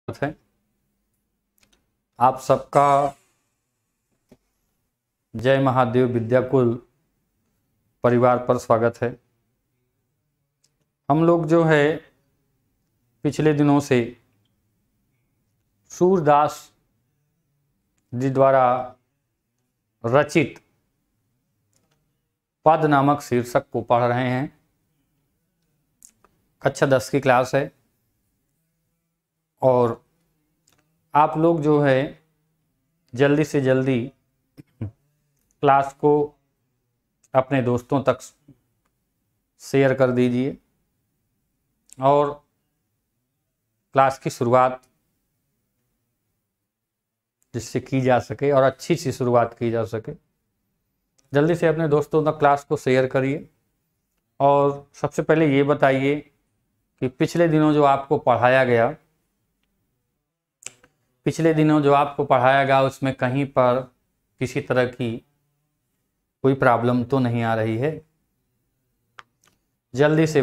है। आप सबका जय महादेव विद्याकुल परिवार पर स्वागत है। हम लोग जो है पिछले दिनों से सूरदास जी द्वारा रचित पद नामक शीर्षक को पढ़ रहे हैं। कक्षा 10 की क्लास है और आप लोग जो है जल्दी से जल्दी क्लास को अपने दोस्तों तक शेयर कर दीजिए और क्लास की शुरुआत जिससे की जा सके और अच्छी सी शुरुआत की जा सके, जल्दी से अपने दोस्तों तक क्लास को शेयर करिए। और सबसे पहले ये बताइए कि पिछले दिनों जो आपको पढ़ाया गया उसमें कहीं पर किसी तरह की कोई प्रॉब्लम तो नहीं आ रही है? जल्दी से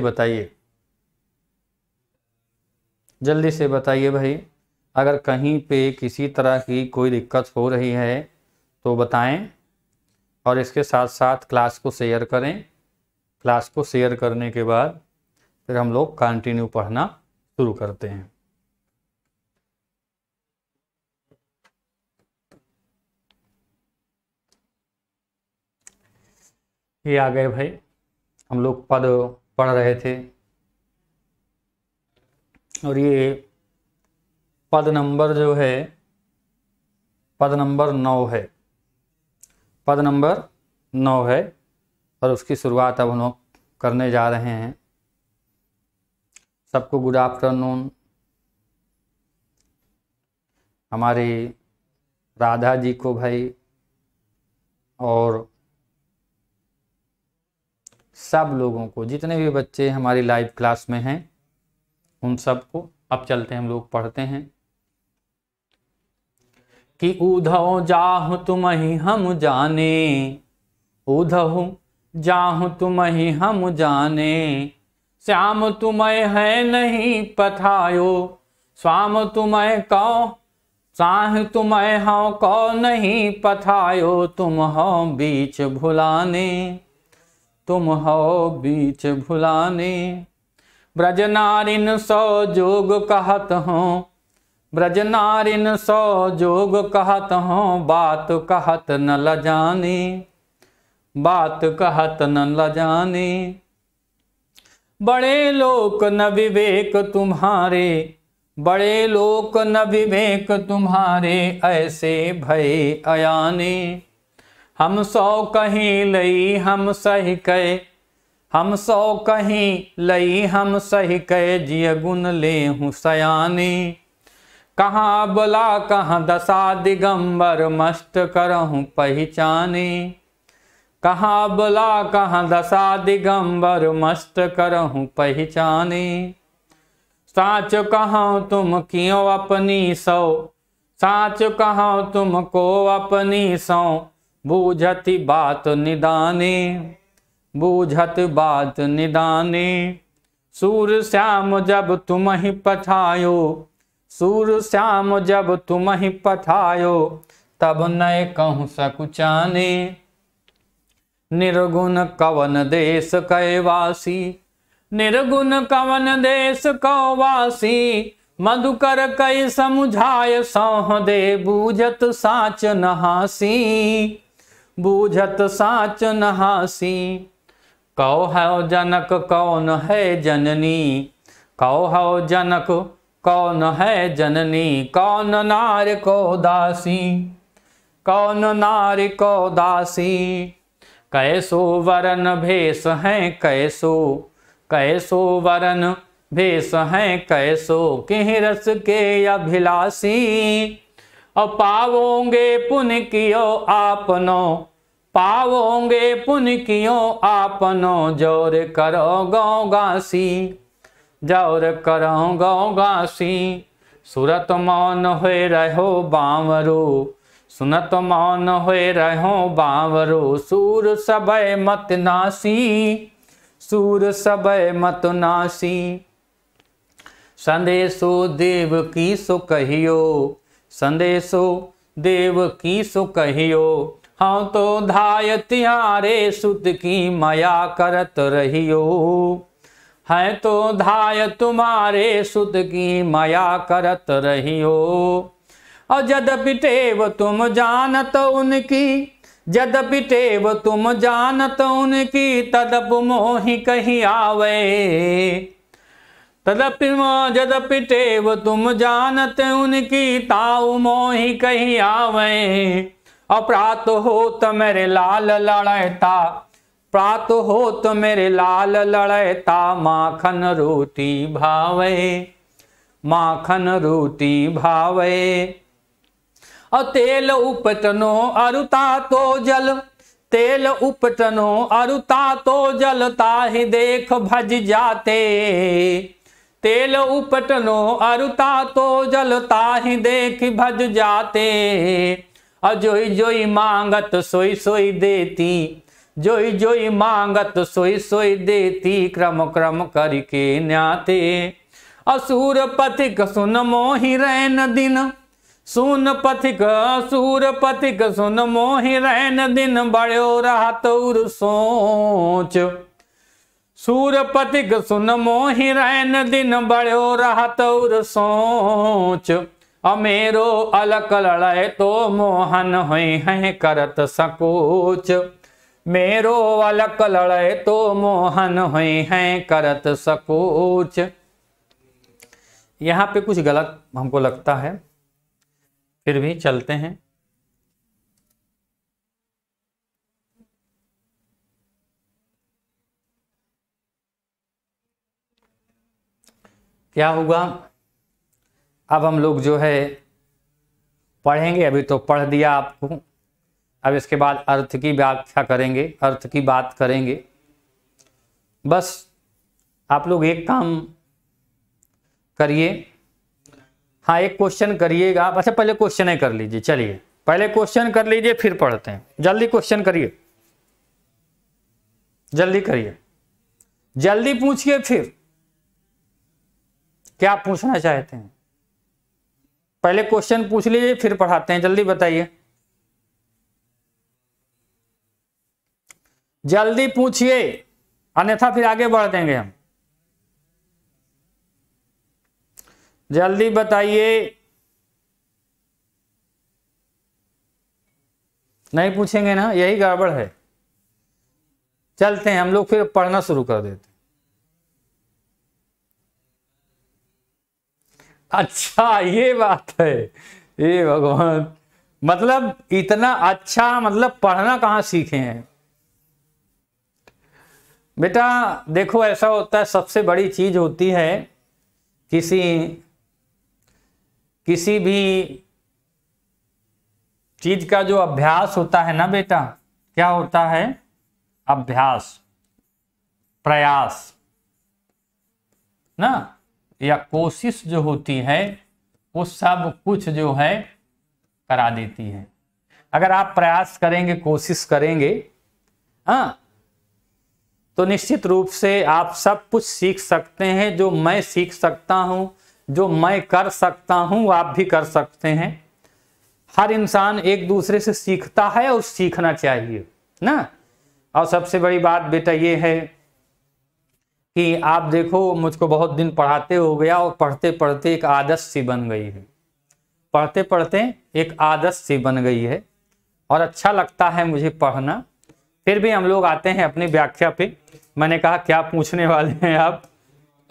बताइए भाई। अगर कहीं पे किसी तरह की कोई दिक्कत हो रही है तो बताएं और इसके साथ साथ क्लास को शेयर करें। क्लास को शेयर करने के बाद फिर हम लोग कंटिन्यू पढ़ना शुरू करते हैं। ये आ गए भाई, हम लोग पद पढ़ रहे थे और ये पद नंबर जो है पद नंबर 9 है। पद नंबर 9 है और उसकी शुरुआत अब हम लोग करने जा रहे हैं। सबको गुड आफ्टरनून। हमारी राधा जी को भाई और सब लोगों को, जितने भी बच्चे हमारी लाइव क्लास में हैं उन सबको। अब चलते हैं, हम लोग पढ़ते हैं कि ऊधव जाहु तुमहि हम जाने, ऊधव जाहु तुमहि हम जाने, श्याम तुम्हें है नहीं पठायो, स्वाम तुम्हें कौ साह तुम्हें हाँ कौ नहीं पठायो, तुम हो बीच भुलाने, तुम हो बीच भुलाने। ब्रज नारिन सौ जोग कहत हूँ, ब्रज नारिन सौ जोग कहत हूँ, बात कहत न लजाने, बात कहत न लजाने। बड़े लोक न विवेक तुम्हारे, बड़े लोक न विवेक तुम्हारे, ऐसे भय अयाने। हम सौ कहीं लई हम सही कहे, हम सौ कहीं लई हम सही कहे, जिय गुण ले हूँ सयाने। कहाँ बला कहाँ दशा दिगंबर, मस्त करहूँ पहचाने। कहाँ बला कहाँ दशा दिगंबर, मस्त करहूँ पहचाने। साच कहाँ तुम क्यों अपनी सौ, साच कहाँ तुमको अपनी सौ, बूझती बात निदाने, बूझत बात निदाने। सूर श्याम जब तुम ही पठायो, सूर श्याम जब तुम ही पठायो, तब नय कहूँ सकुचाने। निर्गुण कवन देश कैवासी, निर्गुण कवन देश कौवासी, मधुकर कई समुझाय सौह दे, बूझत साच नहासी, बूझत साच नहासी। कौ है जनक कौन है जननी, कौ है जनक कौन है जननी, कौन नार को दासी, कौन नार को दासी। कैसो वरन भेष हैं कैसो, कैसो वरन भेष हैं कैसो, किहि रस के अभिलाषी। और पावोंगे पुण्य कियो आपनो, पावोंगे पुण्य कियो आपनो, जोर करो गौ गासी, जोर करो गौ गासी। सुरत मौन होए रहो बावरो, सुनत मौन होए रहो बावरो, सूर सबय मत नासी, सूर सबय मत नासी। संदेशो देव की सो कहियो, संदेशो देव की सो कहियो, हाँ तो धाय तिहारे सुत की माया करत रहियो, है तो धाय तुम्हारे सुत की माया करत रहियो। और यद्यपि टेव तुम जानत उनकी, यद्यपि टेव तुम जानत उनकी, तदप मोहि कही आवे, तदपि यद्यपि टेव तुम जानत उनकी, ताऊ मोहि कही आवे। अपरात हो तो मेरे लाल लड़ता, प्रात हो तो मेरे लाल लड़ता, माखन रोटी भावे, माखन रोटी भावे। और तेल उपटनो अरुता तो जल, तेल उपटनो अरुता तो जल, ताहि देख भज जाते, तेल उपटनो अरुता तो जल, ताहि देख भज जाते। और जोई जोई मांगत सोई सोई देती, जोई जोई मांगत सोई सोई देती, क्रम क्रम करके न्याते। असुर पथिक सुन मोहि रैन दिन, सुन पथिक असुर पथिक सुन मोहि रैन दिन, बड़ो रहत उर सोच, सूर पथिक सुन मोहि रैन दिन, बड़ो रहत उर सोच। अमेरो अलक लड़े तो मोहन हुई है करत सकोच, मेरो अलक लड़े तो मोहन हुई है करत सकोच। यहाँ पे कुछ गलत हमको लगता है, फिर भी चलते हैं। क्या होगा, अब हम लोग जो है पढ़ेंगे, अभी तो पढ़ दिया आपको, अब इसके बाद अर्थ की व्याख्या करेंगे, अर्थ की बात करेंगे। बस आप लोग एक काम करिए, हाँ एक क्वेश्चन करिएगा। अच्छा पहले क्वेश्चन ही कर लीजिए, चलिए पहले क्वेश्चन कर लीजिए फिर पढ़ते हैं। जल्दी क्वेश्चन करिए, जल्दी करिए, जल्दी पूछिए, फिर क्या पूछना चाहते हैं पहले क्वेश्चन पूछ लीजिए फिर पढ़ाते हैं। जल्दी बताइए, जल्दी पूछिए, अन्यथा फिर आगे बढ़ देंगे हम। जल्दी बताइए, नहीं पूछेंगे ना, यही गड़बड़ है। चलते हैं हम लोग, फिर पढ़ना शुरू कर देते। अच्छा ये बात है, ये भगवान, मतलब इतना अच्छा, मतलब पढ़ना कहाँ सीखे हैं बेटा। देखो ऐसा होता है, सबसे बड़ी चीज होती है किसी भी चीज का जो अभ्यास होता है ना बेटा, क्या होता है, अभ्यास, प्रयास ना, या कोशिश जो होती है वो सब कुछ जो है करा देती है। अगर आप प्रयास करेंगे, कोशिश करेंगे, हाँ, तो निश्चित रूप से आप सब कुछ सीख सकते हैं। जो मैं सीख सकता हूं, जो मैं कर सकता हूं, वो आप भी कर सकते हैं। हर इंसान एक दूसरे से सीखता है और सीखना चाहिए ना। और सबसे बड़ी बात बेटा ये है कि आप देखो, मुझको बहुत दिन पढ़ाते हो गया और पढ़ते पढ़ते एक आदत सी बन गई है, पढ़ते पढ़ते एक आदत सी बन गई है और अच्छा लगता है मुझे पढ़ना। फिर भी हम लोग आते हैं अपनी व्याख्या पे। मैंने कहा क्या पूछने वाले हैं आप,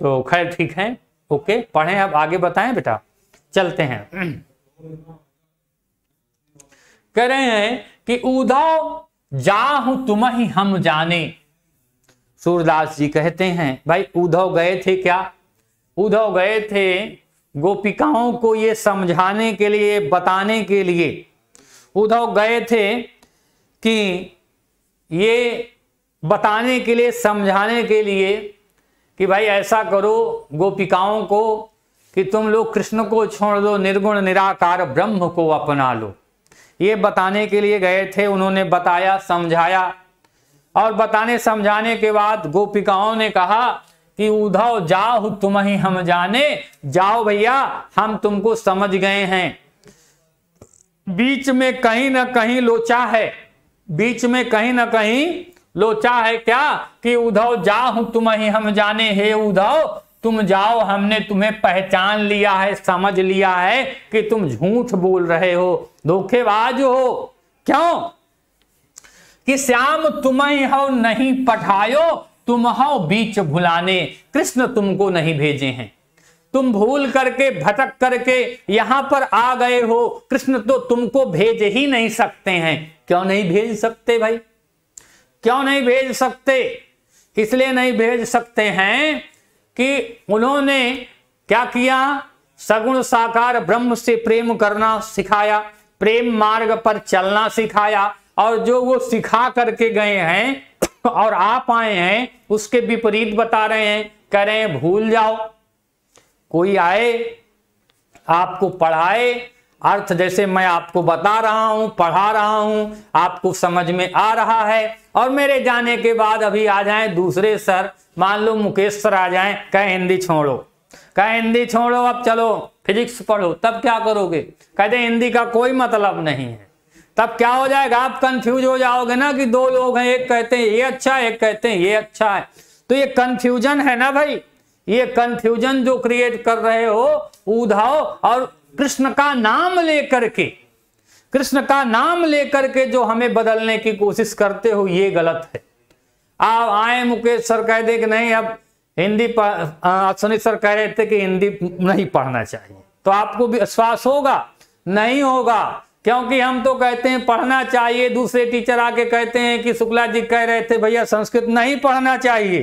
तो खैर ठीक है, ओके पढ़ें, अब आगे बताएं बेटा। चलते हैं, कह रहे हैं कि उधव जाहु तुम्हि हम जाने। सूरदास जी कहते हैं भाई उद्धव गए थे, क्या उद्धव गए थे गोपिकाओं को ये समझाने के लिए, बताने के लिए। उद्धव गए थे कि ये बताने के लिए, समझाने के लिए कि भाई ऐसा करो गोपिकाओं को कि तुम लोग कृष्ण को छोड़ दो, निर्गुण निराकार ब्रह्म को अपना लो। ये बताने के लिए गए थे। उन्होंने बताया, समझाया, और बताने समझाने के बाद गोपिकाओं ने कहा कि उधव जाओ तुम्हें हम जाने, जाओ भैया हम तुमको समझ गए हैं। बीच में कहीं ना कहीं लोचा है, बीच में कहीं ना कहीं लोचा है क्या कि उधव जाओ तुम्हें हम जाने, हे उधव तुम जाओ हमने तुम्हें पहचान लिया है, समझ लिया है कि तुम झूठ बोल रहे हो, धोखेबाज हो। क्यों कि श्याम तुम्हें हो नहीं पठायो, तुम हो बीच भुलाने। कृष्ण तुमको नहीं भेजे हैं, तुम भूल करके भटक करके यहां पर आ गए हो, कृष्ण तो तुमको भेज ही नहीं सकते हैं। क्यों नहीं भेज सकते भाई, क्यों नहीं भेज सकते? इसलिए नहीं भेज सकते हैं कि उन्होंने क्या किया, सगुण साकार ब्रह्म से प्रेम करना सिखाया, प्रेम मार्ग पर चलना सिखाया, और जो वो सिखा करके गए हैं और आप आए हैं उसके विपरीत बता रहे हैं, कह रहे हैं भूल जाओ। कोई आए आपको पढ़ाए, अर्थ जैसे मैं आपको बता रहा हूं, पढ़ा रहा हूं, आपको समझ में आ रहा है, और मेरे जाने के बाद अभी आ जाएं दूसरे सर, मान लो मुकेश सर आ जाएं, कहे हिंदी छोड़ो, कहे हिंदी छोड़ो अब चलो फिजिक्स पढ़ो, तब क्या करोगे? कहते हिंदी का कोई मतलब नहीं है। तब क्या हो जाएगा, आप कंफ्यूज हो जाओगे ना कि दो लोग हैं, एक कहते हैं ये अच्छा है, एक कहते हैं ये अच्छा है। तो ये कंफ्यूजन है ना भाई, ये कंफ्यूजन जो क्रिएट कर रहे हो उद्धव, और कृष्ण का नाम लेकर के, कृष्ण का नाम लेकर के जो हमें बदलने की कोशिश करते हो, ये गलत है। आप आए मुकेश सर कह दे कि नहीं अब हिंदी, सुनील सर कह रहे थे कि हिंदी नहीं पढ़ना चाहिए, तो आपको भी विश्वास होगा? नहीं होगा, क्योंकि हम तो कहते हैं पढ़ना चाहिए, दूसरे टीचर आके कहते हैं कि शुक्ला जी कह रहे थे भैया संस्कृत नहीं पढ़ना चाहिए,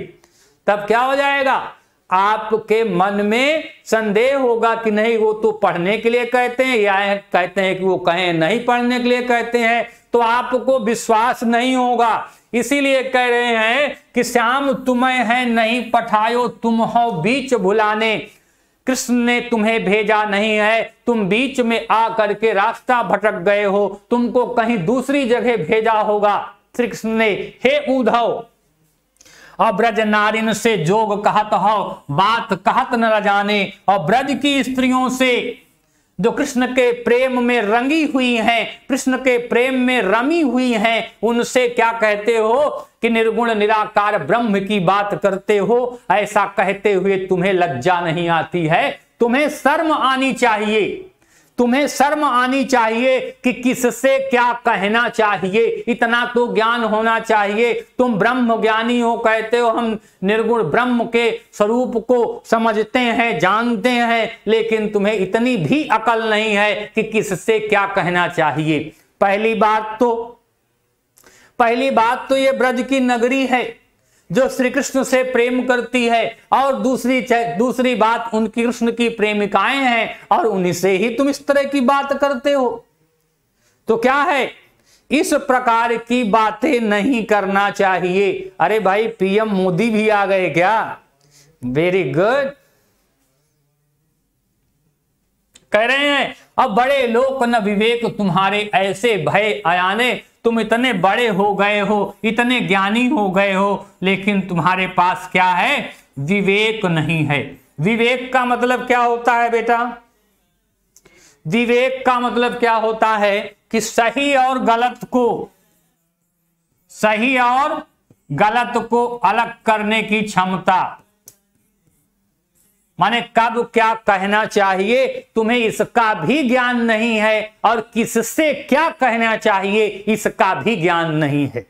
तब क्या हो जाएगा, आपके मन में संदेह होगा कि नहीं वो तो पढ़ने के लिए कहते हैं, या कहते हैं कि वो कहें नहीं पढ़ने के लिए कहते हैं, तो आपको विश्वास नहीं होगा। इसीलिए कह रहे हैं कि श्याम तुम्हें है नहीं पठायो, तुम हो बीच भुलाने। कृष्ण ने तुम्हें भेजा नहीं है, तुम बीच में आ करके रास्ता भटक गए हो, तुमको कहीं दूसरी जगह भेजा होगा श्री कृष्ण ने। हे उद्धव और ब्रज नारिन से जोग कहत हो, बात कहत न जाने। और ब्रज की स्त्रियों से जो कृष्ण के प्रेम में रंगी हुई हैं, कृष्ण के प्रेम में रमी हुई हैं, उनसे क्या कहते हो कि निर्गुण निराकार ब्रह्म की बात करते हो। ऐसा कहते हुए तुम्हें लज्जा नहीं आती है? तुम्हें शर्म आनी चाहिए, तुम्हें शर्म आनी चाहिए कि किससे क्या कहना चाहिए, इतना तो ज्ञान होना चाहिए। तुम ब्रह्म ज्ञानी हो, कहते हो हम निर्गुण ब्रह्म के स्वरूप को समझते हैं, जानते हैं, लेकिन तुम्हें इतनी भी अकल नहीं है कि किससे क्या कहना चाहिए। पहली बात तो ये ब्रज की नगरी है जो श्री कृष्ण से प्रेम करती है, और दूसरी बात उनकी कृष्ण की प्रेमिकाएं हैं, और उन्हीं से ही तुम इस तरह की बात करते हो। तो क्या है, इस प्रकार की बातें नहीं करना चाहिए। अरे भाई पीएम मोदी भी आ गए क्या? Very good. कह रहे हैं अब बड़े लोक न विवेक तुम्हारे, ऐसे भय अयाने। तुम इतने बड़े हो गए हो, इतने ज्ञानी हो गए हो, लेकिन तुम्हारे पास क्या है? विवेक नहीं है। विवेक का मतलब क्या होता है बेटा? विवेक का मतलब क्या होता है कि सही और गलत को अलग करने की क्षमता, माने कब क्या कहना चाहिए तुम्हें इसका भी ज्ञान नहीं है, और किससे क्या कहना चाहिए इसका भी ज्ञान नहीं है।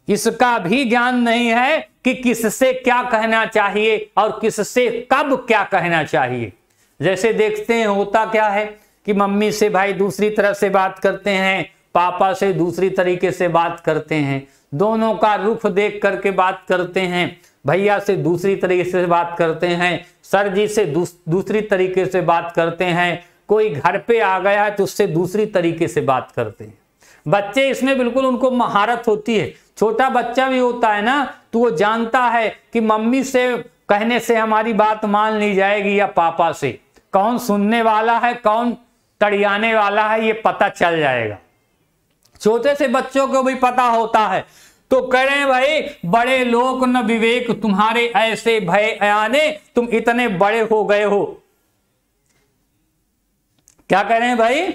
इसका भी ज्ञान नहीं है कि किससे क्या कहना चाहिए और किससे कब क्या कहना चाहिए। जैसे देखते हैं होता क्या है कि मम्मी से भाई दूसरी तरह से बात करते हैं, पापा से दूसरी तरीके से बात करते हैं, दोनों का रुख देख करके बात करते हैं, भैया से दूसरी तरीके से बात करते हैं, सर जी से दूसरी तरीके से बात करते हैं, कोई घर पे आ गया है तो उससे दूसरी तरीके से बात करते हैं। बच्चे इसमें बिल्कुल उनको महारत होती है। छोटा बच्चा भी होता है ना, तो वो जानता है कि मम्मी से कहने से हमारी बात मान ली जाएगी या पापा से, कौन सुनने वाला है कौन तड़ियाने वाला है ये पता चल जाएगा। छोटे से बच्चों को भी पता होता है। तो कह रहे हैं भाई, बड़े लोक न विवेक तुम्हारे ऐसे भय अयाने, तुम इतने बड़े हो गए हो। क्या कह रहे हैं भाई?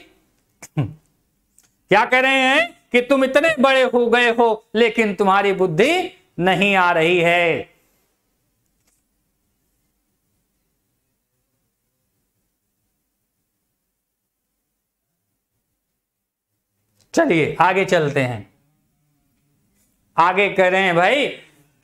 क्या कह रहे हैं कि तुम इतने बड़े हो गए हो लेकिन तुम्हारी बुद्धि नहीं आ रही है। चलिए आगे चलते हैं। आगे कह रहे हैं भाई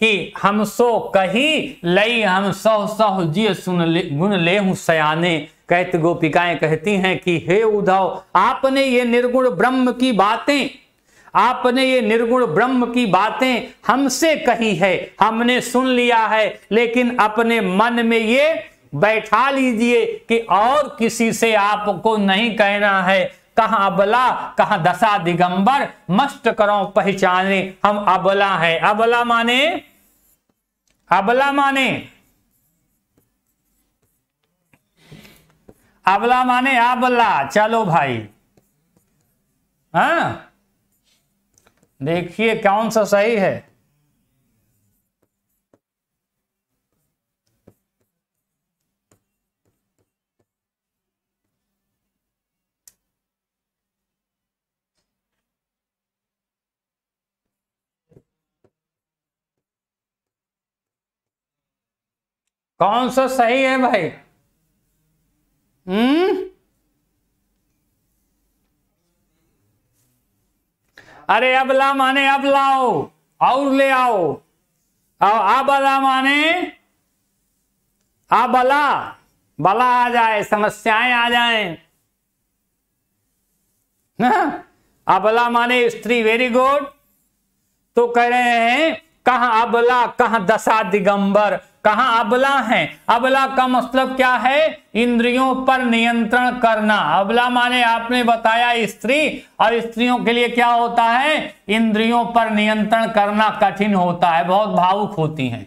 कि हम सो कही लई हम सौ सौ जिय सुन ले गुण ले हूं सयाने। कहत गोपिकाएं कहती हैं कि हे उद्धव, आपने ये निर्गुण ब्रह्म की बातें, आपने ये निर्गुण ब्रह्म की बातें हमसे कही है, हमने सुन लिया है, लेकिन अपने मन में ये बैठा लीजिए कि और किसी से आपको नहीं कहना है। कहां अबला कहां दशा दिगंबर, मस्त करो पहचाने हम अबला है। अबला माने, अबला माने, अबला माने अबला। चलो भाई, हाँ देखिए कौन सा सही है। कौन सा सही है भाई? अरे अबला माने अब लाओ और ले आओ, और अबला माने अबला, बला आ जाए, समस्याएं आ जाएं। अबला माने स्त्री, वेरी गुड। तो कह रहे हैं कहां अबला कहां दशा दिगंबर, कहां अबला है। अबला का मतलब क्या है? इंद्रियों पर नियंत्रण करना। अबला माने आपने बताया स्त्री, और स्त्रियों के लिए क्या होता है? इंद्रियों पर नियंत्रण करना कठिन होता है, बहुत भावुक होती हैं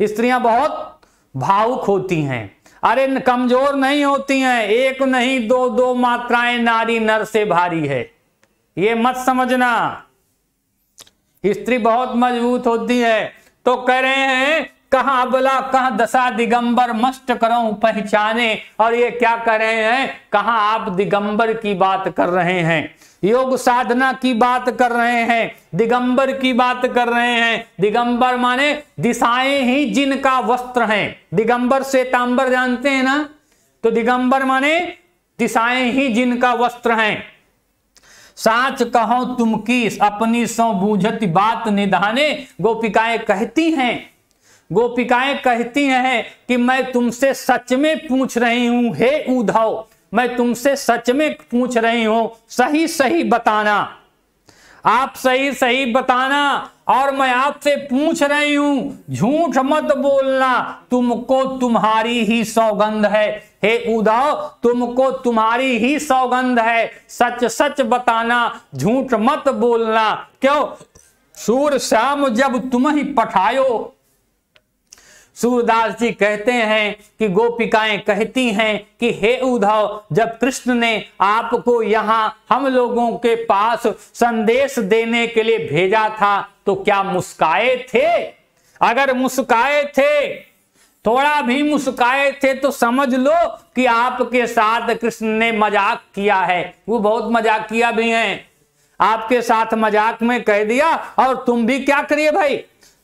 स्त्रियां, बहुत भावुक होती हैं। अरे कमजोर नहीं होती हैं, एक नहीं दो दो मात्राएं नारी नर से भारी है, ये मत समझना। स्त्री बहुत मजबूत होती है। तो कह रहे हैं कहां अबला कहां दशा दिगंबर, मस्त करो पहचाने। और ये क्या कर रहे हैं? कहां आप दिगंबर की बात कर रहे हैं, योग साधना की बात कर रहे हैं, दिगंबर की बात कर रहे हैं। दिगंबर माने दिशाएं ही जिनका वस्त्र है। दिगंबर श्वेतांबर जानते हैं ना? तो दिगंबर माने दिशाएं ही जिनका वस्त्र हैं। साच कहो तुम की अपनी सौ बूझती बात निधाने। गोपिकाएं कहती हैं, गोपिकाएं कहती हैं कि मैं तुमसे सच में पूछ रही हूं, हे उद्धव, मैं तुमसे सच में पूछ रही हूं, सही सही बताना, आप सही सही बताना। और मैं आपसे पूछ रही हूं, झूठ मत बोलना, तुमको तुम्हारी ही सौगंध है। हे उद्धव, तुमको तुम्हारी ही सौगंध है, सच सच बताना, झूठ मत बोलना। क्यों? सूर श्याम जब तुम ही पठायो। सूरदास जी कहते हैं कि गोपिकाएं कहती हैं कि हे उद्धव, जब कृष्ण ने आपको यहां हम लोगों के पास संदेश देने के लिए भेजा था तो क्या मुस्काए थे? अगर मुस्काए थे, थोड़ा भी मुस्काए थे, तो समझ लो कि आपके साथ कृष्ण ने मजाक किया है। वो बहुत मजाक किया भी हैं, आपके साथ मजाक में कह दिया, और तुम भी क्या करिए भाई,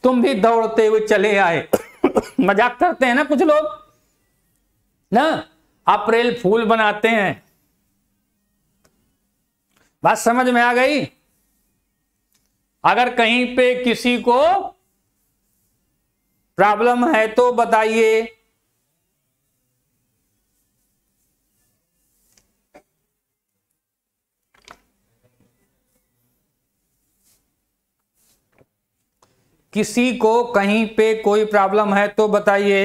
तुम भी दौड़ते हुए चले आए। मजाक करते हैं ना कुछ लोग ना, अप्रैल फूल बनाते हैं। बात समझ में आ गई? अगर कहीं पे किसी को प्रॉब्लम है तो बताइए। किसी को कहीं पे कोई प्रॉब्लम है तो बताइए।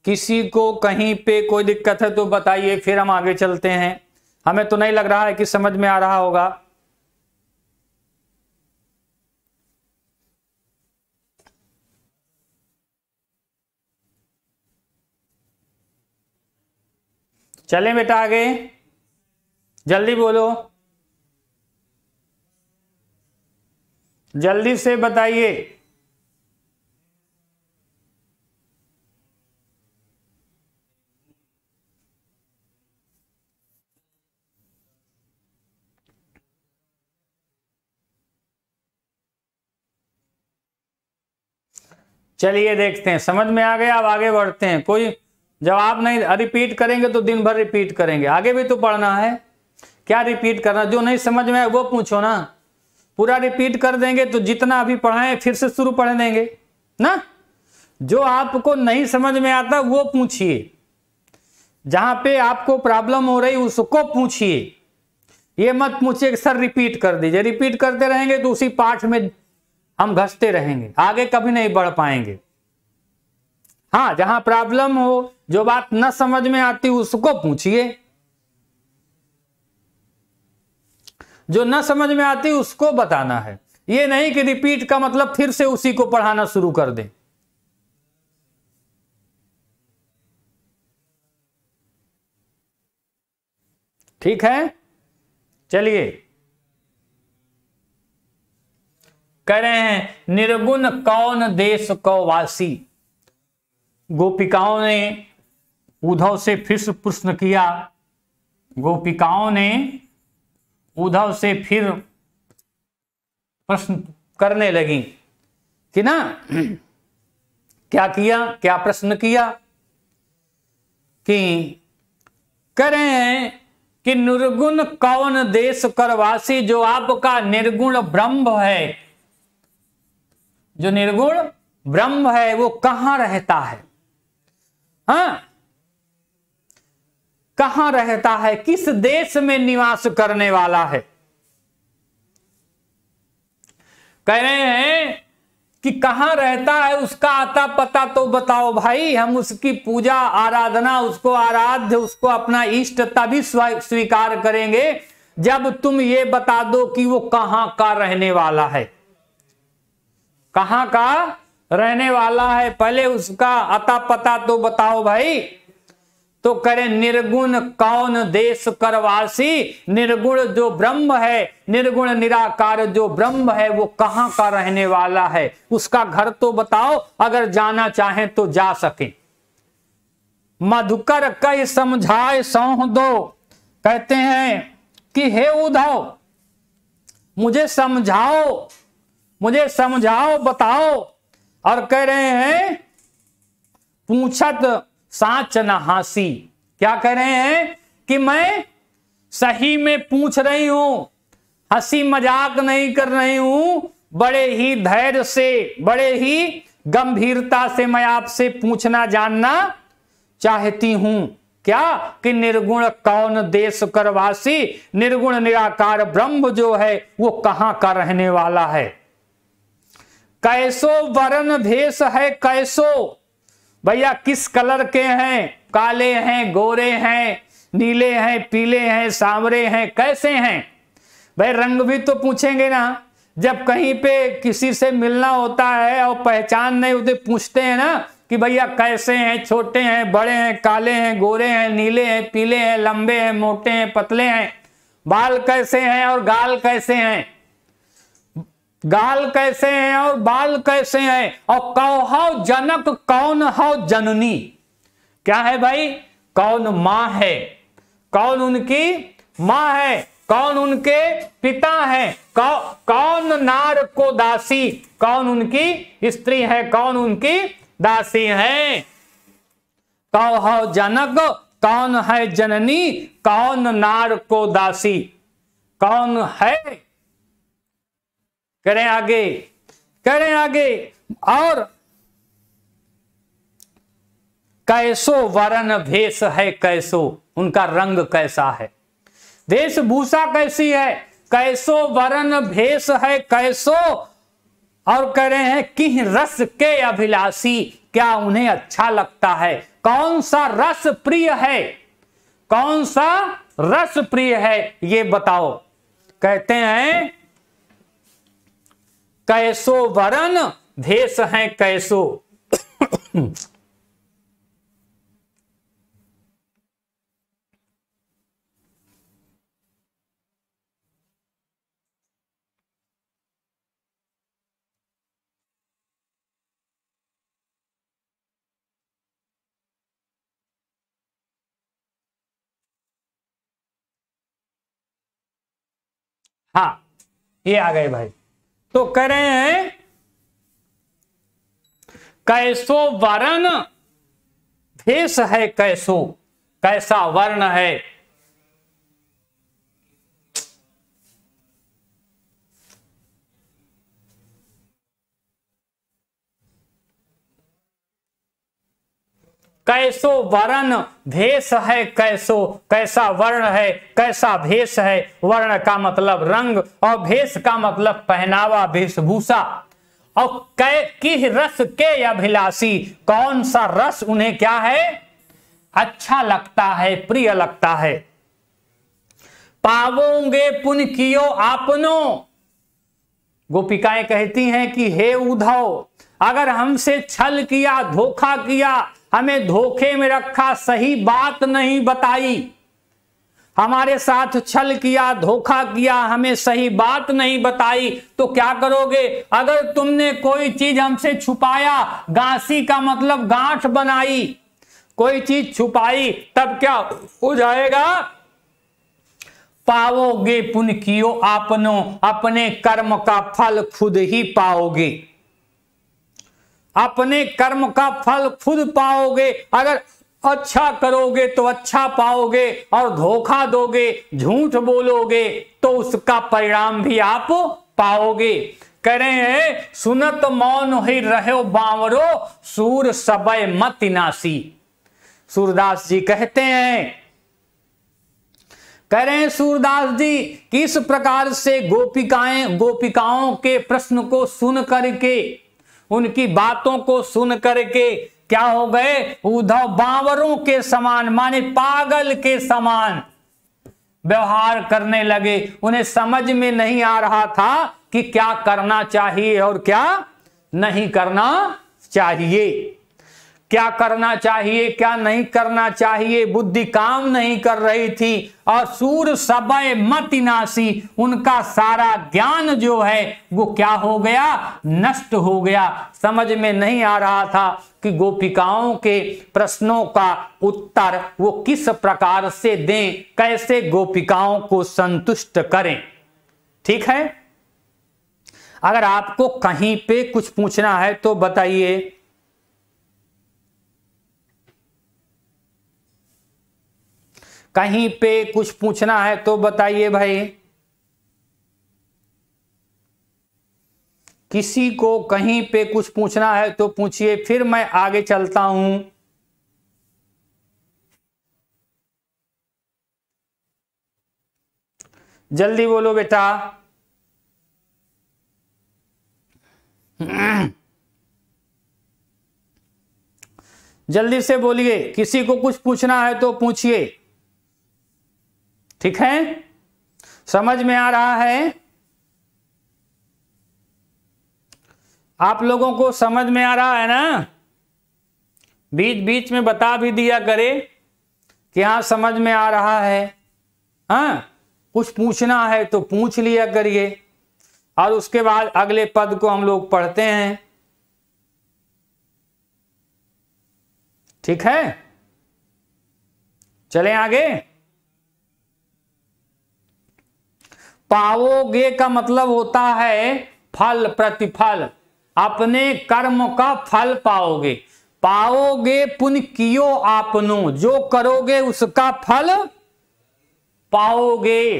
किसी को कहीं पे कोई दिक्कत है तो बताइए, फिर हम आगे चलते हैं। हमें तो नहीं लग रहा है कि समझ में आ रहा होगा। चलें बेटा आगे, जल्दी बोलो, जल्दी से बताइए। चलिए देखते हैं, समझ में आ गया। अब आगे बढ़ते हैं। कोई जवाब नहीं, रिपीट करेंगे तो दिन भर रिपीट करेंगे, आगे भी तो पढ़ना है। क्या रिपीट करना, जो नहीं समझ में आए वो पूछो ना। पूरा रिपीट कर देंगे तो जितना अभी पढ़ाएं फिर से शुरू पढ़ देंगे ना। जो आपको नहीं समझ में आता वो पूछिए, जहां पे आपको प्रॉब्लम हो रही उसको पूछिए। ये मत पूछिए कि सर रिपीट कर दीजिए। रिपीट करते रहेंगे तो उसी पाठ में हम घसते रहेंगे, आगे कभी नहीं बढ़ पाएंगे। हाँ, जहां प्रॉब्लम हो, जो बात न समझ में आती उसको पूछिए, जो न समझ में आती उसको बताना है। ये नहीं कि रिपीट का मतलब फिर से उसी को पढ़ाना शुरू कर दें। ठीक है, चलिए। कह रहे हैं निर्गुण कौन देश को वासी। गोपिकाओं ने उद्धव से फिर प्रश्न किया। गोपिकाओं ने उद्धव से फिर प्रश्न करने लगी कि ना, क्या किया, क्या प्रश्न किया कि कह रहे हैं कि निर्गुण कौन देश करवासी। जो आपका निर्गुण ब्रह्म है, जो निर्गुण ब्रह्म है वो कहां रहता है। हाँ, कहां रहता है, किस देश में निवास करने वाला है। कह रहे हैं कि कहां रहता है, उसका आता पता तो बताओ भाई, हम उसकी पूजा आराधना, उसको आराध्य, उसको अपना इष्ट तभी स्वीकार करेंगे जब तुम ये बता दो कि वो कहां का रहने वाला है। कहां का रहने वाला है, पहले उसका अता पता तो बताओ भाई। तो करें निर्गुण कौन देश करवासी। निर्गुण जो ब्रह्म है, निर्गुण निराकार जो ब्रह्म है वो कहां का रहने वाला है, उसका घर तो बताओ, अगर जाना चाहें तो जा सके। मधुकर कई समझाए सौह दो। कहते हैं कि हे उद्धव, मुझे समझाओ, मुझे समझाओ, बताओ। और कह रहे हैं पूछत साच न हासी। क्या कह रहे हैं कि मैं सही में पूछ रही हूं, हंसी मजाक नहीं कर रही हूं, बड़े ही धैर्य से, बड़े ही गंभीरता से मैं आपसे पूछना जानना चाहती हूं। क्या कि निर्गुण कौन देश करवासी, निर्गुण निराकार ब्रह्म जो है वो कहां का रहने वाला है। कैसो वर्ण भेष है, कैसो भैया किस कलर के हैं, काले हैं, गोरे हैं, नीले हैं, पीले हैं, सांवरे हैं, कैसे हैं। भाई रंग भी तो पूछेंगे ना, जब कहीं पे किसी से मिलना होता है और पहचान नहीं होती, पूछते हैं ना कि भैया कैसे हैं, छोटे हैं, बड़े हैं, काले हैं, गोरे हैं, नीले हैं, पीले हैं, लंबे हैं, मोटे हैं, पतले हैं, बाल कैसे हैं और गाल कैसे हैं, गाल कैसे हैं और बाल कैसे हैं। और कहो जनक कौन हो जननी। क्या है भाई, कौन मां है, कौन उनकी मां है, कौन उनके पिता है, कौन नार को दासी, कौन उनकी स्त्री है, कौन उनकी दासी है। कहो जनक कौन है जननी, कौन नार को दासी, कौन है। करें आगे, करें आगे। और कैसो वर्ण भेष है, कैसो उनका रंग कैसा है, वेशभूषा कैसी है, कैसो वर्ण भेष है, कैसो। और कह रहे हैं कि रस के अभिलाषी, क्या उन्हें अच्छा लगता है, कौन सा रस प्रिय है, कौन सा रस प्रिय है ये बताओ। कहते हैं कैसो वरण भेष है, कैसो। हाँ, ये आ गए भाई। तो कह रहे हैं कैसो वर्ण भेष है, कैसो कैसा वर्ण है। कैसो वर्ण भेष है, कैसो कैसा वर्ण है, कैसा भेष है। वर्ण का मतलब रंग और भेष का मतलब पहनावा, वेशभूषा। और कै किस रस के अभिलाषी, कौन सा रस उन्हें क्या है, अच्छा लगता है, प्रिय लगता है। पावोगे पुन कियो आपनो, गोपिकाएं कहती हैं कि हे उद्धव, अगर हमसे छल किया, धोखा किया, हमें धोखे में रखा, सही बात नहीं बताई, हमारे साथ छल किया, धोखा किया, हमें सही बात नहीं बताई, तो क्या करोगे। अगर तुमने कोई चीज हमसे छुपाया, गांसी का मतलब गांठ बनाई, कोई चीज छुपाई, तब क्या हो जाएगा। पाओगे पुण्य कियो आपनो, अपने कर्म का फल खुद ही पाओगे, अपने कर्म का फल खुद पाओगे। अगर अच्छा करोगे तो अच्छा पाओगे, और धोखा दोगे, झूठ बोलोगे, तो उसका परिणाम भी आप पाओगे। कह रहे हैं सुनत मौन ही रहो बावरो, सूर सबय मत नासी। सूरदास जी कहते हैं, कह रहे हैं सूरदास जी, किस प्रकार से गोपिकाओं के प्रश्न को सुन करके, उनकी बातों को सुन करके क्या हो गए, उद्धव बावरों के समान, माने पागल के समान व्यवहार करने लगे। उन्हें समझ में नहीं आ रहा था कि क्या करना चाहिए और क्या नहीं करना चाहिए, क्या करना चाहिए क्या नहीं करना चाहिए। बुद्धि काम नहीं कर रही थी। और सूर सबय मति नासी, उनका सारा ज्ञान जो है वो क्या हो गया, नष्ट हो गया। समझ में नहीं आ रहा था कि गोपिकाओं के प्रश्नों का उत्तर वो किस प्रकार से दें, कैसे गोपिकाओं को संतुष्ट करें। ठीक है, अगर आपको कहीं पे कुछ पूछना है तो बताइए। कहीं पे कुछ पूछना है तो बताइए भाई। किसी को कहीं पे कुछ पूछना है तो पूछिए, फिर मैं आगे चलता हूं। जल्दी बोलो बेटा। जल्दी से बोलिए, किसी को कुछ पूछना है तो पूछिए। ठीक है, समझ में आ रहा है आप लोगों को, समझ में आ रहा है ना। बीच बीच में बता भी दिया करे कि हाँ समझ में आ रहा है। हाँ, कुछ पूछना है तो पूछ लिया करिए, और उसके बाद अगले पद को हम लोग पढ़ते हैं। ठीक है, चलें आगे। पाओगे का मतलब होता है फल, प्रतिफल, अपने कर्म का फल पाओगे। पाओगे पुण्य कियो आपनो, जो करोगे उसका फल पाओगे।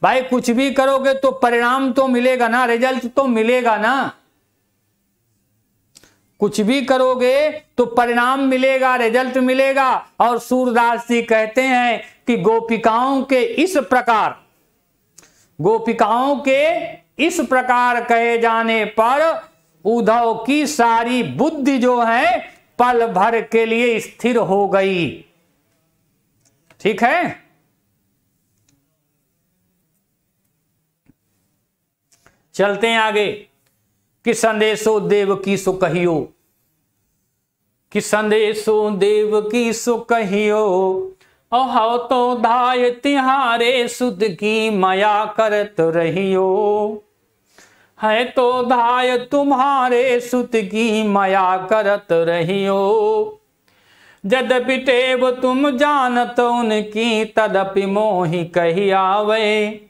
भाई कुछ भी करोगे तो परिणाम तो मिलेगा ना, रिजल्ट तो मिलेगा ना। कुछ भी करोगे तो परिणाम मिलेगा, रिजल्ट मिलेगा। और सूरदास जी कहते हैं कि गोपिकाओं के इस प्रकार कहे जाने पर उद्धव की सारी बुद्धि जो है पल भर के लिए स्थिर हो गई। ठीक है, चलते हैं आगे। कि संदेशो देव की सो कहियो, कि संदेशो देव की सो कहियो, अहो तो धाय तिहारे सुध की माया करत रहियो। है तो धाय तुम्हारे सुत की माया करत रहियो। यद्यपि टेव तुम जानत उनकी, तदपि मोहि कही आवे।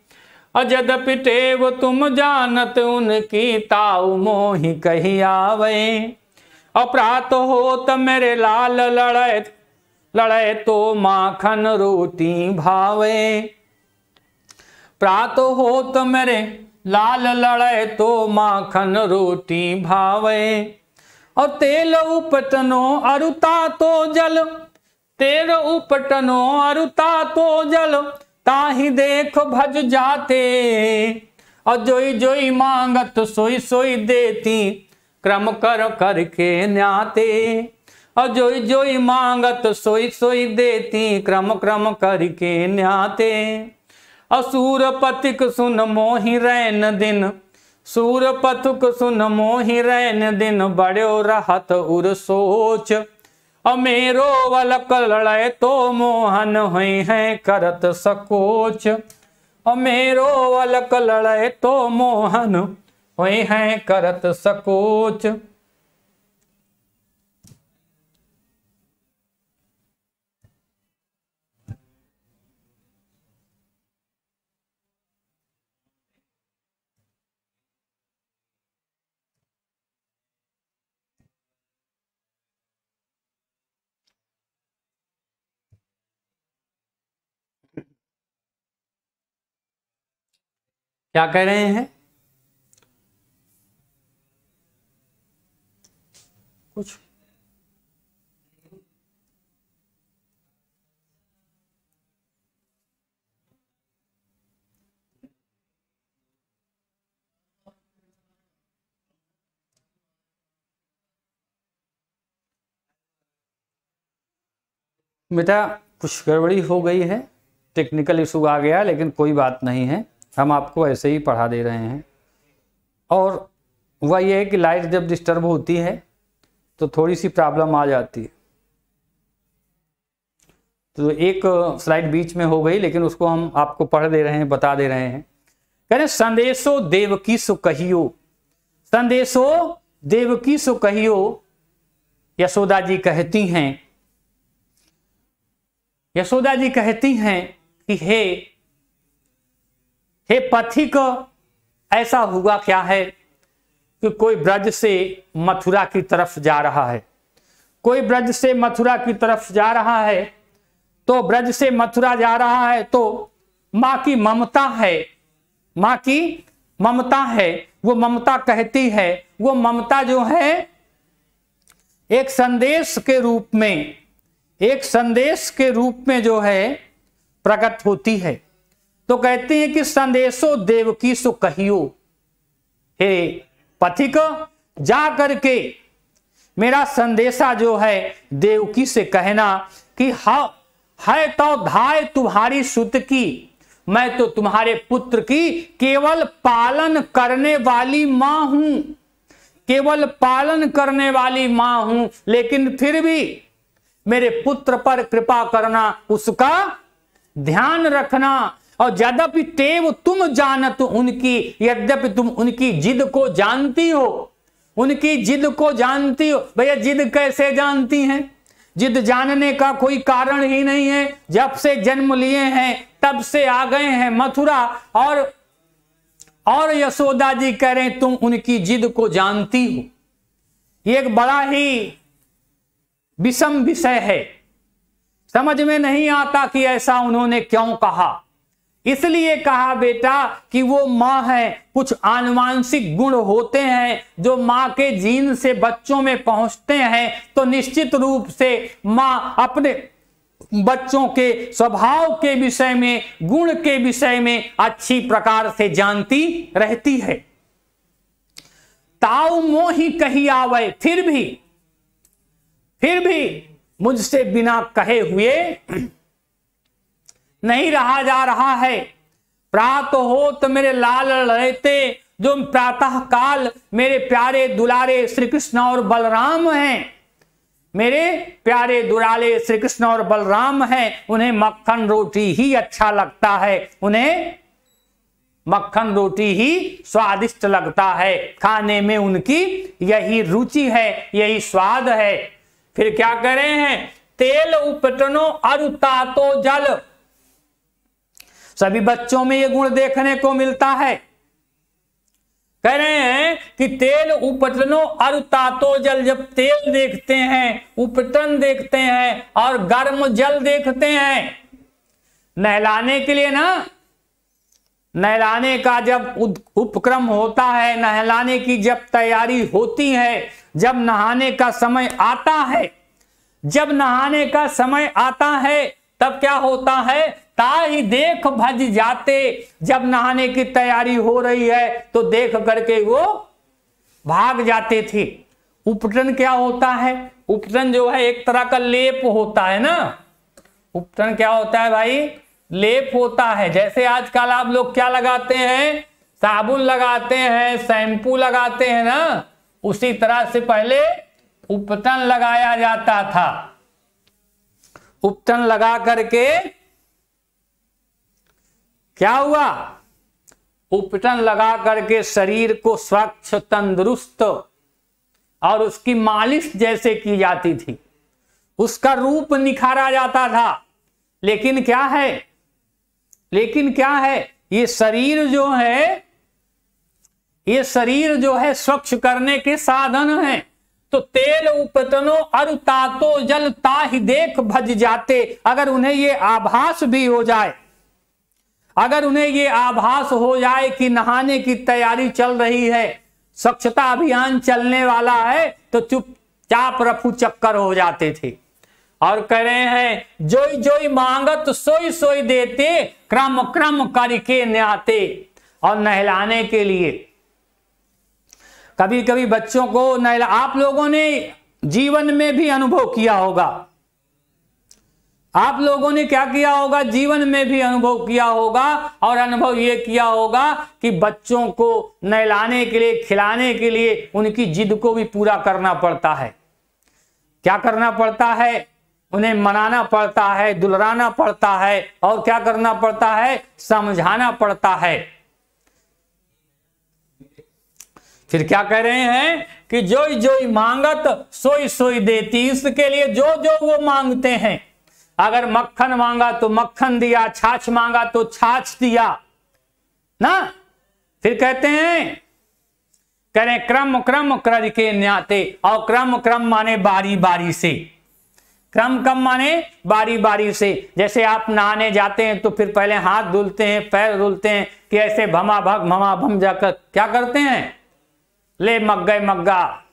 अजदपि टेव तुम जानत उनकी, ताऊ मोहि कही आवे। अपरात होत मेरे लाल लड़े, लड़े तो माखन रोटी भावे। प्रात होत मेरे लाल लड़े तो माखन रोटी भावे। और तेल उपटनो अरुता तो जल, तेल उपटनो अरुता तो जल, ताहि देख भज जाते। और जोई जोई मांगत सोई सोई देती, क्रम कर करके न्याते। और जोई जोई मांगत सोई सोई देती, क्रम क्रम करके न्याते। असुरपतिक सुन मोहि रैन दिन, सूरपथुक सुन मोहि रैन दिन, बड़ो रहत उर सोच। अमेरो वलक लड़े तो मोहन हुई है करत सकोच। अमेरो वलक लड़े तो मोहन हुई है करत सकोच। क्या कह रहे हैं? कुछ बेटा कुछ गड़बड़ी हो गई है, टेक्निकल इशू आ गया, लेकिन कोई बात नहीं है, हम आपको ऐसे ही पढ़ा दे रहे हैं। और वह ये है कि लाइट जब डिस्टर्ब होती है तो थोड़ी सी प्रॉब्लम आ जाती है। तो एक स्लाइड बीच में हो गई, लेकिन उसको हम आपको पढ़ दे रहे हैं, बता दे रहे हैं। कह रहे संदेशो देवकी सो कहियो, संदेशो देवकी सो कहियो। यशोदा जी कहती हैं, यशोदा जी कहती हैं कि हे पथिक, ऐसा हुआ क्या है कि कोई ब्रज से मथुरा की तरफ जा रहा है, कोई ब्रज से मथुरा की तरफ जा रहा है। तो ब्रज से मथुरा जा रहा है तो मां की ममता है, मां की ममता है। वो ममता कहती है, वो ममता जो है एक संदेश के रूप में, एक संदेश के रूप में जो है प्रकट होती है। तो कहते हैं कि संदेशो देवकी सो कहियो, हे पथिक जा करके मेरा संदेशा जो है देवकी से कहना कि हाँ है तो धाय तुम्हारी सुत की, मैं तो तुम्हारे पुत्र की केवल पालन करने वाली मां हूं, केवल पालन करने वाली मां हूं, लेकिन फिर भी मेरे पुत्र पर कृपा करना, उसका ध्यान रखना। और यद्यपि टेव तुम जानत उनकी, यद्यपि तुम उनकी जिद को जानती हो, उनकी जिद को जानती हो। भैया जिद कैसे जानती हैं? जिद जानने का कोई कारण ही नहीं है। जब से जन्म लिए हैं तब से आ गए हैं मथुरा, और यशोदा जी कह रहे हैं तुम उनकी जिद को जानती हो। ये एक बड़ा ही विषम विषय है, समझ में नहीं आता कि ऐसा उन्होंने क्यों कहा। इसलिए कहा बेटा कि वो मां है, कुछ आनुवांशिक गुण होते हैं जो मां के जीन से बच्चों में पहुंचते हैं, तो निश्चित रूप से मां अपने बच्चों के स्वभाव के विषय में, गुण के विषय में अच्छी प्रकार से जानती रहती है। ताऊ मोहि कही आवे, फिर भी मुझसे बिना कहे हुए नहीं रहा जा रहा है। प्रात होत मेरे लाल रहते, जो प्रातः काल मेरे प्यारे दुलारे श्री कृष्ण और बलराम हैं, मेरे प्यारे दुलारे श्री कृष्ण और बलराम हैं, उन्हें मक्खन रोटी ही अच्छा लगता है, उन्हें मक्खन रोटी ही स्वादिष्ट लगता है, खाने में उनकी यही रुचि है, यही स्वाद है। फिर क्या कह रहे हैं? तेल उपटनो अरुता तो जल, सभी बच्चों में ये गुण देखने को मिलता है। कह रहे हैं कि तेल उपटनो और तातो जल, जब तेल देखते हैं, उपटन देखते हैं और गर्म जल देखते हैं, नहलाने के लिए ना, नहलाने का जब उपक्रम होता है, नहलाने की जब तैयारी होती है, जब नहाने का समय आता है, जब नहाने का समय आता है तब क्या होता है, ताहि देख भज जाते, जब नहाने की तैयारी हो रही है तो देख करके वो भाग जाते थे। उपटन क्या होता है? उपटन जो है एक तरह का लेप होता है ना। उपटन क्या होता है भाई? लेप होता है। जैसे आजकल आप लोग क्या लगाते हैं, साबुन लगाते हैं, शैम्पू लगाते हैं ना, उसी तरह से पहले उपटन लगाया जाता था। उपटन लगा करके क्या हुआ, उपटन लगा करके शरीर को स्वच्छ तंदुरुस्त और उसकी मालिश जैसे की जाती थी, उसका रूप निखारा जाता था। लेकिन क्या है, लेकिन क्या है, ये शरीर जो है, ये शरीर जो है स्वच्छ करने के साधन हैं। तो तेल उपटनो और तातो जल ताहि देख भज जाते, अगर उन्हें ये आभास भी हो जाए, अगर उन्हें ये आभास हो जाए कि नहाने की तैयारी चल रही है, स्वच्छता अभियान चलने वाला है, तो चुपचाप रफू चक्कर हो जाते थे। और कह रहे हैं जोई जोई मांगत सोई सोई देते, क्रम क्रम करके न्याते। और नहलाने के लिए कभी कभी बच्चों को नहला, आप लोगों ने जीवन में भी अनुभव किया होगा, आप लोगों ने क्या किया होगा, जीवन में भी अनुभव किया होगा। और अनुभव यह किया होगा कि बच्चों को नहलाने के लिए, खिलाने के लिए उनकी जिद को भी पूरा करना पड़ता है। क्या करना पड़ता है? उन्हें मनाना पड़ता है, दुलाराना पड़ता है, और क्या करना पड़ता है, समझाना पड़ता है। फिर क्या कह रहे हैं कि जोई जोई मांगत सोई सोई देती, इसके लिए जो जो वो मांगते हैं, अगर मक्खन मांगा तो मक्खन दिया, छाछ मांगा तो छाछ दिया ना। फिर कहते हैं, कह रहे क्रम क्रम करके न्याते, और क्रम क्रम माने बारी बारी से, क्रम कम माने बारी बारी से। जैसे आप नहाने जाते हैं तो फिर पहले हाथ धुलते हैं, पैर धुलते हैं, कि ऐसे भमा भम जाकर क्या करते हैं, ले मग्गे मग्गा,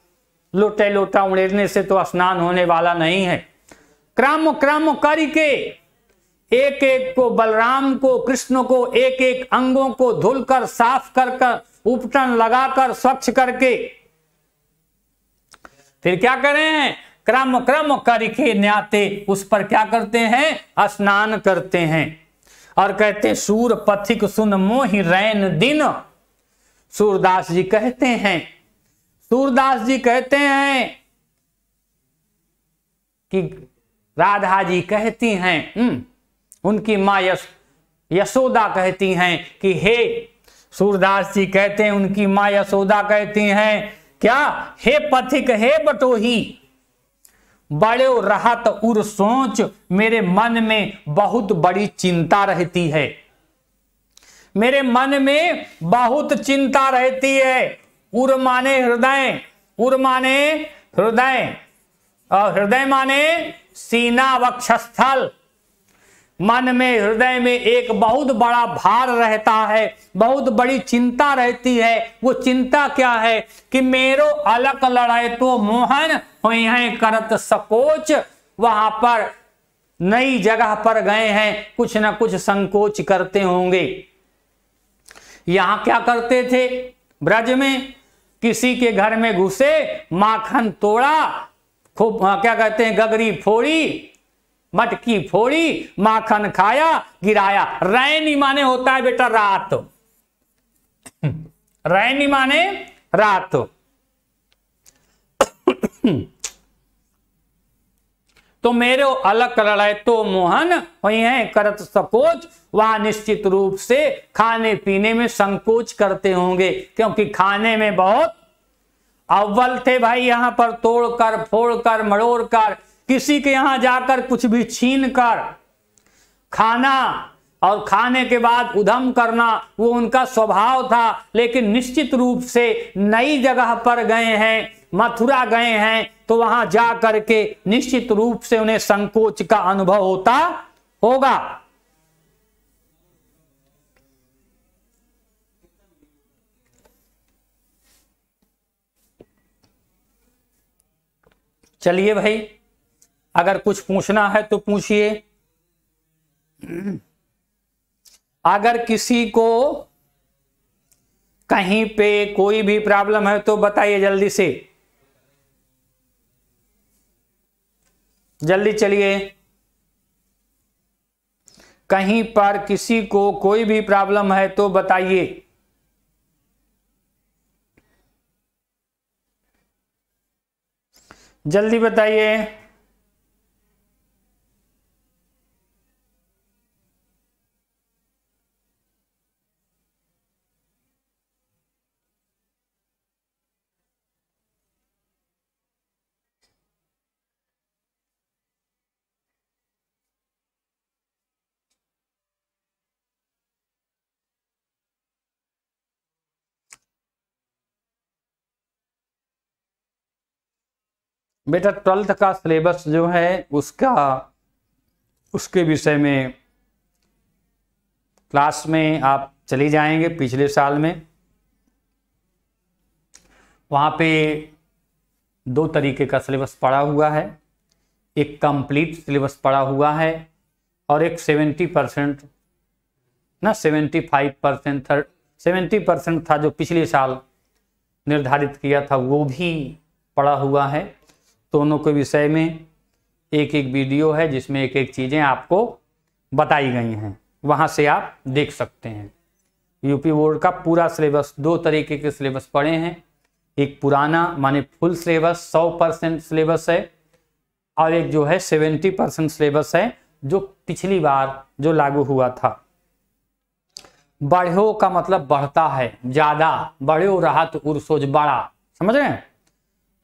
लोटे लोटा उड़ेरने से तो स्नान होने वाला नहीं है। क्रम क्रम करके एक एक को, बलराम को, कृष्ण को, एक एक अंगों को धुलकर, साफ कर कर, उपटन लगाकर, स्वच्छ करके फिर क्या कर रहे हैं, क्रम क्रम करके न्याते, उस पर क्या करते हैं, स्नान करते हैं। और कहते सूर पथिक सुन मोहि रैन दिन, सूरदास जी कहते हैं, सूरदास जी कहते हैं कि राधा जी कहती हैं, उनकी माँ यशोदा कहती हैं कि हे, सूरदास जी कहते हैं उनकी माँ यशोदा कहती हैं क्या, हे पथिक हे बटोही, बड़े रहत उर सोच, मेरे मन में बहुत बड़ी चिंता रहती है, मेरे मन में बहुत चिंता रहती है। उर माने हृदय, उर माने हृदय, और हृदय माने सीना वक्षस्थल। मन में, हृदय में एक बहुत बड़ा भार रहता है, बहुत बड़ी चिंता रहती है। वो चिंता क्या है कि मेरो अलग लड़ाई तो मोहन हुई हैं करत सकोच, वहां पर नई जगह पर गए हैं, कुछ ना कुछ संकोच करते होंगे। यहां क्या करते थे, ब्रज में किसी के घर में घुसे, माखन तोड़ा, खूब क्या कहते हैं, गगरी फोड़ी, मटकी फोड़ी, माखन खाया, गिराया। रैनी माने होता है बेटा रात, रैनी माने रात। तो मेरो अलग लड़ाई तो मोहन वही है करत सकोच, वहां निश्चित रूप से खाने पीने में संकोच करते होंगे, क्योंकि खाने में बहुत अव्वल थे भाई। यहां पर तोड़कर, फोड़कर, मड़ोड़ कर, किसी के यहां जाकर कुछ भी छीन कर खाना और खाने के बाद उधम करना वो उनका स्वभाव था, लेकिन निश्चित रूप से नई जगह पर गए हैं, मथुरा गए हैं, तो वहां जा करके निश्चित रूप से उन्हें संकोच का अनुभव होता होगा। चलिए भाई, अगर कुछ पूछना है तो पूछिए। अगर किसी को कहीं पे कोई भी प्रॉब्लम है तो बताइए जल्दी से, जल्दी चलिए। कहीं पर किसी को कोई भी प्रॉब्लम है तो बताइए। जल्दी बताइए। बेटा 12th का सिलेबस जो है उसके विषय में क्लास में आप चली जाएंगे। पिछले साल में वहाँ पे 2 तरीके का सिलेबस पड़ा हुआ है, एक कंप्लीट सिलेबस पड़ा हुआ है और एक 70% ना 70% था जो पिछले साल निर्धारित किया था, वो भी पड़ा हुआ है। दोनों के विषय में एक एक वीडियो है जिसमें एक एक चीज़ें आपको बताई गई हैं, वहाँ से आप देख सकते हैं। यूपी बोर्ड का पूरा सिलेबस 2 तरीके के सिलेबस पढ़े हैं, एक पुराना माने फुल सिलेबस 100% सिलेबस है और एक जो है 70% सिलेबस है जो पिछली बार जो लागू हुआ था। बढ़ो का मतलब बढ़ता है, ज्यादा बढ़ो रहा तो उर सोच बड़ा, समझ रहे हैं।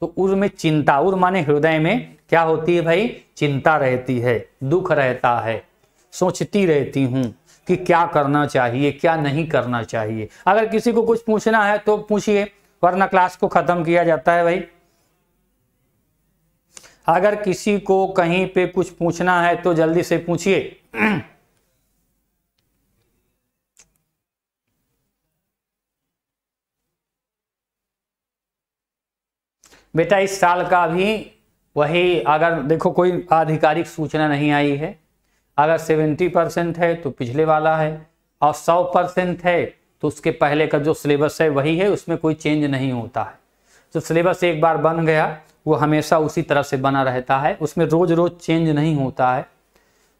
तो उर में चिंता, उर माने हृदय में क्या होती है भाई, चिंता रहती है, दुख रहता है, सोचती रहती हूं कि क्या करना चाहिए क्या नहीं करना चाहिए। अगर किसी को कुछ पूछना है तो पूछिए, वरना क्लास को खत्म किया जाता है भाई। अगर किसी को कहीं पे कुछ पूछना है तो जल्दी से पूछिए। बेटा इस साल का भी वही, अगर देखो कोई आधिकारिक सूचना नहीं आई है, अगर 70% है तो पिछले वाला है और 100% है तो उसके पहले का जो सिलेबस है वही है, उसमें कोई चेंज नहीं होता है। जो सिलेबस एक बार बन गया वो हमेशा उसी तरह से बना रहता है, उसमें रोज रोज चेंज नहीं होता है,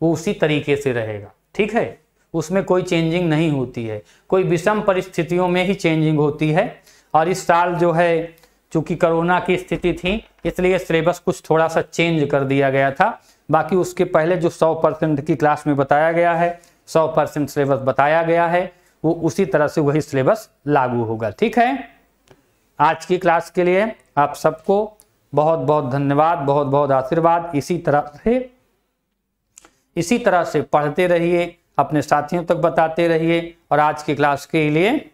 वो उसी तरीके से रहेगा, ठीक है। उसमें कोई चेंजिंग नहीं होती है, कोई विषम परिस्थितियों में ही चेंजिंग होती है। और इस साल जो है चूंकि कोरोना की स्थिति थी इसलिए सिलेबस कुछ थोड़ा सा चेंज कर दिया गया था। बाकी उसके पहले जो 100% की क्लास में बताया गया है, 100% सिलेबस बताया गया है, वो उसी तरह से वही सिलेबस लागू होगा, ठीक है। आज की क्लास के लिए आप सबको बहुत बहुत धन्यवाद, बहुत बहुत आशीर्वाद। इसी तरह से पढ़ते रहिए, अपने साथियों तक बताते रहिए। और आज की क्लास के लिए